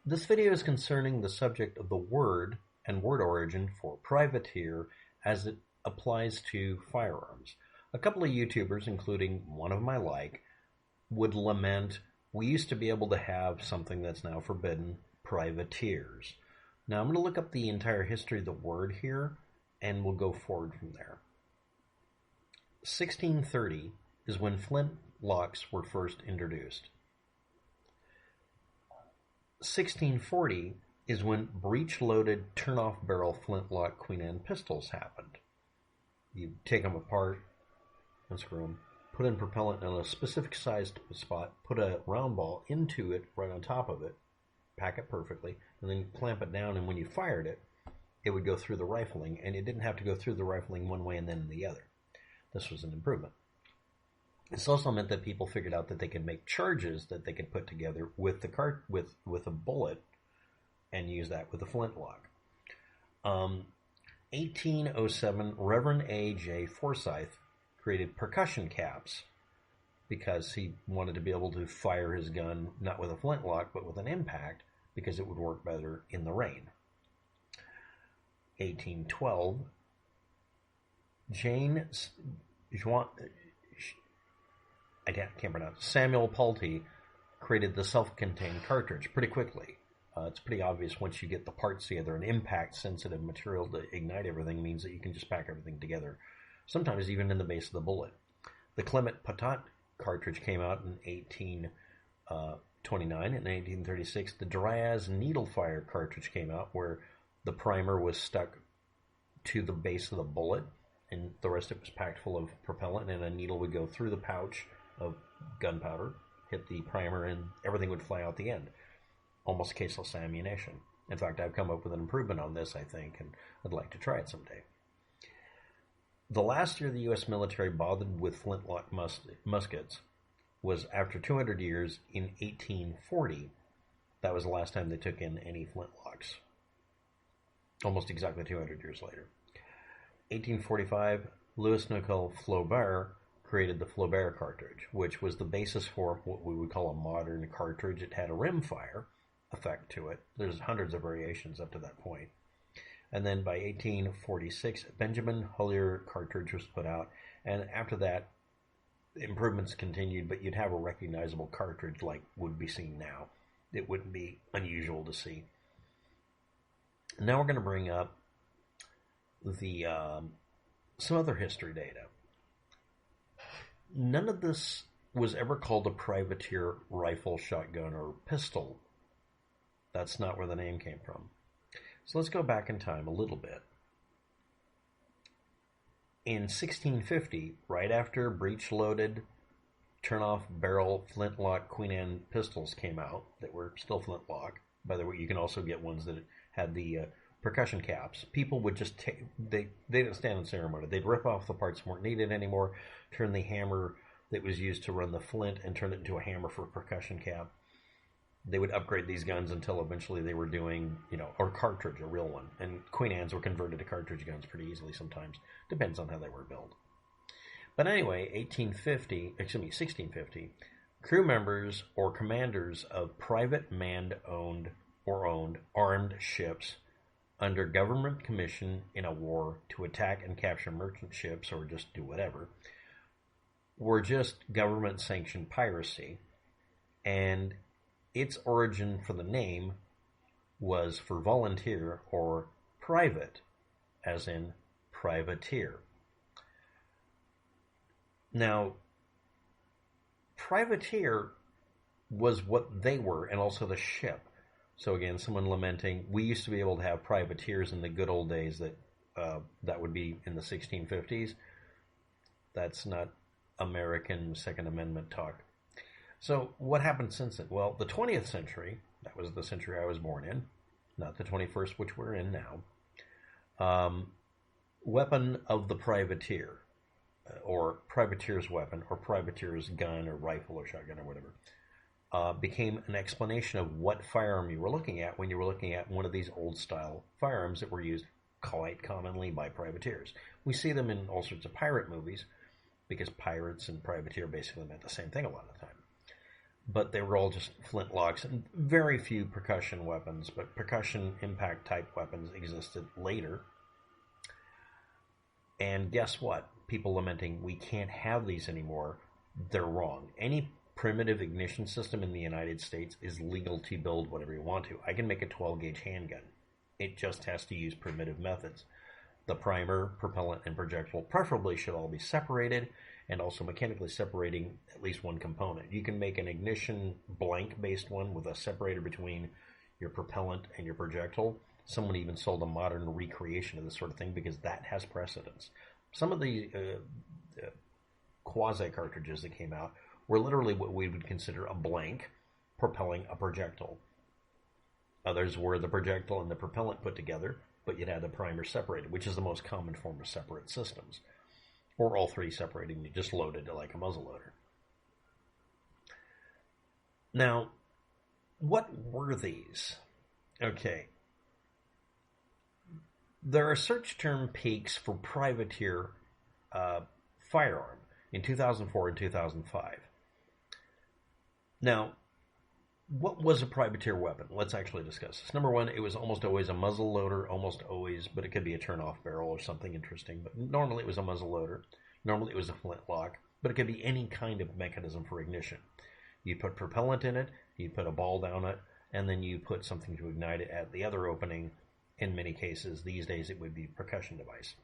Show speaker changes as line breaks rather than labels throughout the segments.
This video is concerning the subject of the word and word origin for privateer as it applies to firearms. A couple of YouTubers, including one of my like, would lament, we used to be able to have something that's now forbidden, privateers. Now I'm going to look up the entire history of the word here, and we'll go forward from there. 1630 is when flintlocks were first introduced. 1640 is when breech-loaded turn-off barrel Flintlock Queen Anne pistols happened. You take them apart, unscrew them, put in propellant in a specific sized spot, put a round ball into it right on top of it, pack it perfectly, and then clamp it down, and when you fired it, it would go through the rifling, and it didn't have to go through the rifling one way and then the other. This was an improvement. This also meant that people figured out that they could make charges that they could put together with with a bullet and use that with a flintlock. 1807, Reverend A.J. Forsyth created percussion caps because he wanted to be able to fire his gun not with a flintlock but with an impact because it would work better in the rain. 1812, Jean Samuel Pauly created the self-contained cartridge pretty quickly. It's pretty obvious once you get the parts together. An impact-sensitive material to ignite everything means that you can just pack everything together, sometimes even in the base of the bullet. The Clement Pottet cartridge came out in 1829. In 1836, the Dreyse needlefire cartridge came out, where the primer was stuck to the base of the bullet, and the rest of it was packed full of propellant, and a needle would go through the pouch of gunpowder, hit the primer, and everything would fly out the end. Almost caseless ammunition. In fact, I've come up with an improvement on this, I think, and I'd like to try it someday. The last year the U.S. military bothered with flintlock muskets was after 200 years in 1840. That was the last time they took in any flintlocks. Almost exactly 200 years later. 1845, Louis-Nicolas Flobert created the Flobert cartridge, which was the basis for what we would call a modern cartridge. It had a rimfire effect to it. There's hundreds of variations up to that point. And then by 1846, Benjamin Houllier cartridge was put out, and after that, improvements continued, but you'd have a recognizable cartridge like would be seen now. It wouldn't be unusual to see. Now we're going to bring up the some other history data. None of this was ever called a privateer rifle, shotgun, or pistol. That's not where the name came from. So let's go back in time a little bit. In 1650, right after breech-loaded, turn-off barrel Flintlock Queen Anne pistols came out that were still flintlock. By the way, you can also get ones that had the percussion caps. People would just take, they didn't stand on ceremony. They'd rip off the parts that weren't needed anymore, turn the hammer that was used to run the flint and turn it into a hammer for a percussion cap. They would upgrade these guns until eventually they were doing, or cartridge, a real one. And Queen Anne's were converted to cartridge guns pretty easily sometimes. Depends on how they were built. But anyway, 1650, crew members or commanders of private manned-owned or owned armed ships under government commission in a war to attack and capture merchant ships or just do whatever were just government-sanctioned piracy, and its origin for the name was for volunteer or private, as in privateer. Now, privateer was what they were, and also the ship. So again, someone lamenting, we used to be able to have privateers in the good old days that would be in the 1650s. That's not American Second Amendment talk. So what happened since then? Well, the 20th century, that was the century I was born in, not the 21st, which we're in now, weapon of the privateer, or privateer's weapon, or privateer's gun, or rifle, or shotgun, or whatever, became an explanation of what firearm you were looking at when you were looking at one of these old-style firearms that were used quite commonly by privateers. We see them in all sorts of pirate movies, because pirates and privateer basically meant the same thing a lot of the time. but they were all just flintlocks and very few percussion weapons. But percussion impact type weapons existed later. And guess what? People lamenting we can't have these anymore. They're wrong. Any primitive ignition system in the United States is legal to build whatever you want to. I can make a 12-gauge handgun. It just has to use primitive methods. The primer, propellant, and projectile preferably should all be separated, and also mechanically separating at least one component. You can make an ignition blank-based one with a separator between your propellant and your projectile. Someone even sold a modern recreation of this sort of thing because that has precedence. Some of the quasi-cartridges that came out were literally what we would consider a blank propelling a projectile. Others were the projectile and the propellant put together, but you'd have the primer separated, which is the most common form of separate systems. Or all three separating, you just loaded it like a muzzleloader. Now, what were these? Okay. There are search term peaks for privateer firearm in 2004 and 2005. Now, what was a privateer weapon? Let's actually discuss this. Number one, it was almost always a muzzle loader, almost always, but it could be a turn-off barrel or something interesting. But normally it was a muzzle loader. Normally it was a flintlock, but it could be any kind of mechanism for ignition. You put propellant in it, you put a ball down it, and then you put something to ignite it at the other opening. In many cases, these days it would be a percussion device.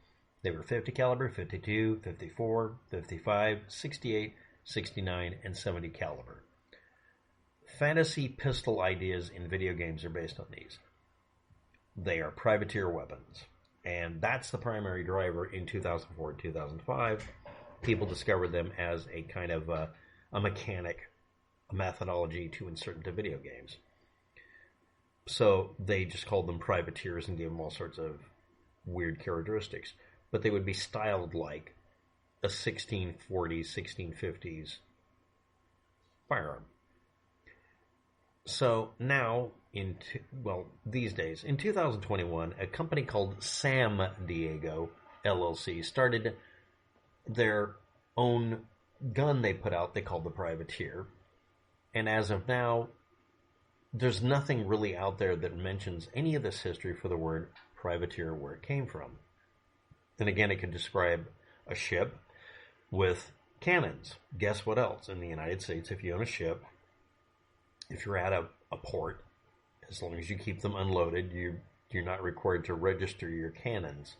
They were 50 caliber, 52, 54, 55, 68, 69, and 70 caliber. Fantasy pistol ideas in video games are based on these. They are privateer weapons. And that's the primary driver in 2004 and 2005. People discovered them as a kind of a mechanic, a methodology to insert into video games. So they just called them privateers and gave them all sorts of weird characteristics. But they would be styled like a 1640s, 1650s firearm. So now, these days, in 2021, a company called Sam Diego LLC started their own gun they put out. They called the Privateer. And as of now, there's nothing really out there that mentions any of this history for the word privateer, where it came from. And again, it could describe a ship with cannons. Guess what else? In the United States, if you own a ship, if you're at a port, as long as you keep them unloaded, you're not required to register your cannons.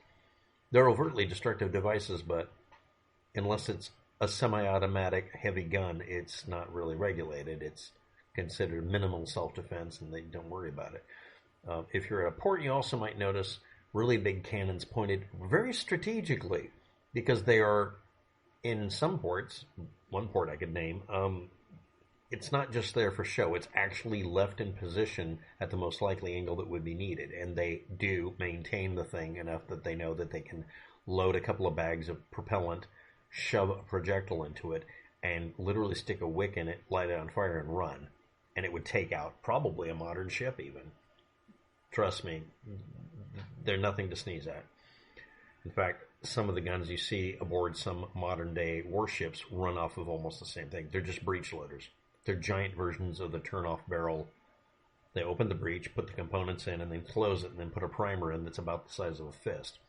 They're overtly destructive devices, but unless it's a semi-automatic heavy gun, it's not really regulated. It's considered minimal self-defense, and they don't worry about it. If you're at a port, you also might notice really big cannons pointed very strategically, because they are in some ports, one port I could name, it's not just there for show. It's actually left in position at the most likely angle that would be needed. And they do maintain the thing enough that they know that they can load a couple of bags of propellant, shove a projectile into it, and literally stick a wick in it, light it on fire, and run. And it would take out probably a modern ship even. Trust me, they're nothing to sneeze at. In fact, some of the guns you see aboard some modern-day warships run off of almost the same thing. They're just breech loaders. They're giant versions of the turn-off barrel. They open the breech, put the components in, and then close it, and then put a primer in that's about the size of a fist.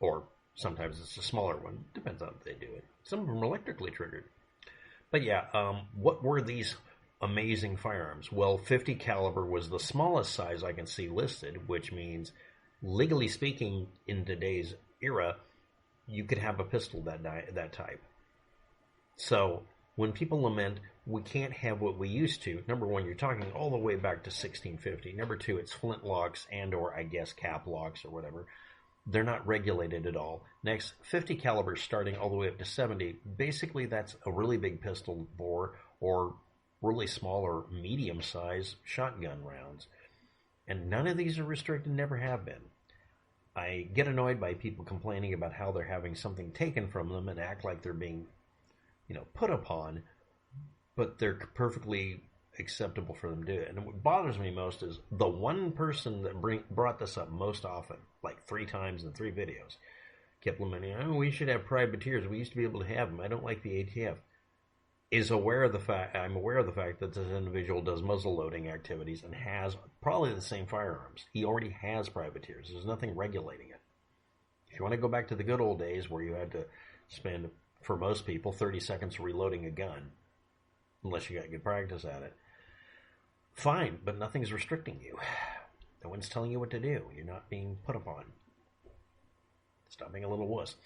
Or sometimes it's a smaller one. Depends on how they do it. Some of them are electrically triggered. But yeah, what were these amazing firearms? Well, 50 caliber was the smallest size I can see listed, which means, legally speaking, in today's era, you could have a pistol that type. So when people lament, we can't have what we used to, number one, you're talking all the way back to 1650. Number two, it's flintlocks and or, I guess, cap locks or whatever. They're not regulated at all. Next, 50 caliber starting all the way up to 70. Basically, that's a really big pistol bore or really small or medium-sized shotgun rounds. And none of these are restricted, never have been. I get annoyed by people complaining about how they're having something taken from them and act like they're being, put upon, but they're perfectly acceptable for them to do it. And what bothers me most is the one person that brought this up most often, like 3 times in 3 videos, kept lamenting, we should have privateers. We used to be able to have them. I don't like the ATF. is aware of the fact, I'm aware of the fact that this individual does muzzle loading activities and has probably the same firearms. He already has privateers. There's nothing regulating it. If you want to go back to the good old days where you had to spend, for most people, 30 seconds reloading a gun, unless you got good practice at it, fine, but nothing's restricting you. No one's telling you what to do. You're not being put upon. Stop being a little wuss.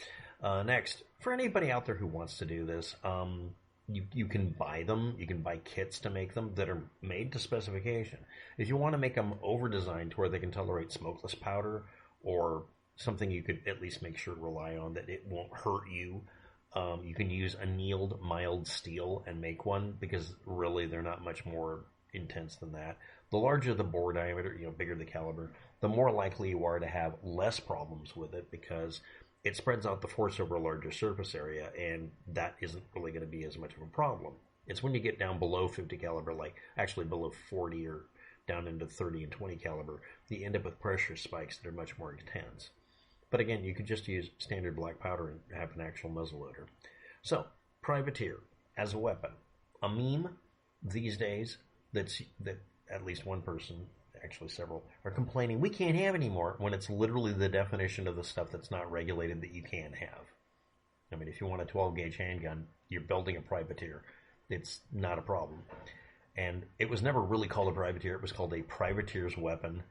Next, for anybody out there who wants to do this, you can buy them. You can buy kits to make them that are made to specification. If you want to make them over-designed to where they can tolerate smokeless powder or something you could at least make sure rely on that it won't hurt you, you can use annealed mild steel and make one, because really they're not much more intense than that. The larger the bore diameter, bigger the caliber, the more likely you are to have less problems with it, because it spreads out the force over a larger surface area, and that isn't really going to be as much of a problem. It's when you get down below 50 caliber, like actually below 40 or down into 30 and 20 caliber, you end up with pressure spikes that are much more intense. But again, you could just use standard black powder and have an actual muzzleloader. So, privateer as a weapon. A meme these days that at least one person, actually several, are complaining we can't have anymore, when it's literally the definition of the stuff that's not regulated that you can have. I mean, if you want a 12-gauge handgun, you're building a privateer. It's not a problem. And it was never really called a privateer. It was called a privateer's weapon,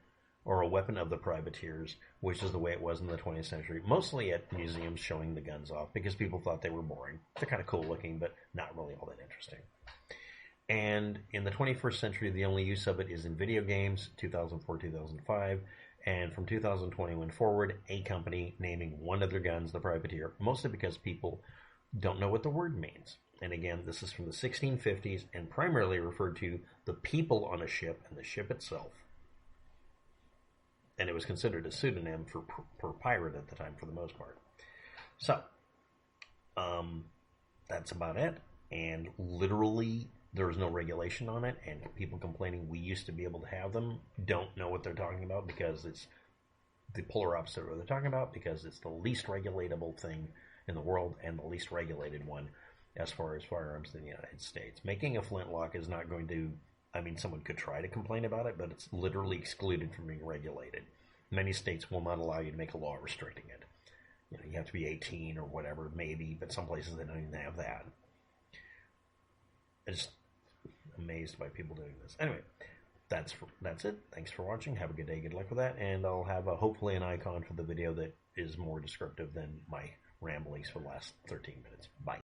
or a weapon of the privateers, which is the way it was in the 20th century, mostly at museums showing the guns off, because people thought they were boring. They're kind of cool looking, but not really all that interesting. And in the 21st century, the only use of it is in video games, 2004, 2005, and from 2021 forward, a company naming one of their guns the privateer, mostly because people don't know what the word means. And again, this is from the 1650s and primarily referred to the people on a ship and the ship itself. And it was considered a pseudonym for pirate at the time, for the most part. So, that's about it. And literally, there's no regulation on it, and people complaining we used to be able to have them don't know what they're talking about, because it's the polar opposite of what they're talking about, because it's the least regulatable thing in the world and the least regulated one as far as firearms in the United States. Making a flintlock is not going to, someone could try to complain about it, but it's literally excluded from being regulated. Many states will not allow you to make a law restricting it. You have to be 18 or whatever, maybe, but some places they don't even have that. I'm just amazed by people doing this. Anyway, that's it. Thanks for watching. Have a good day. Good luck with that. And I'll have hopefully an icon for the video that is more descriptive than my ramblings for the last 13 minutes. Bye.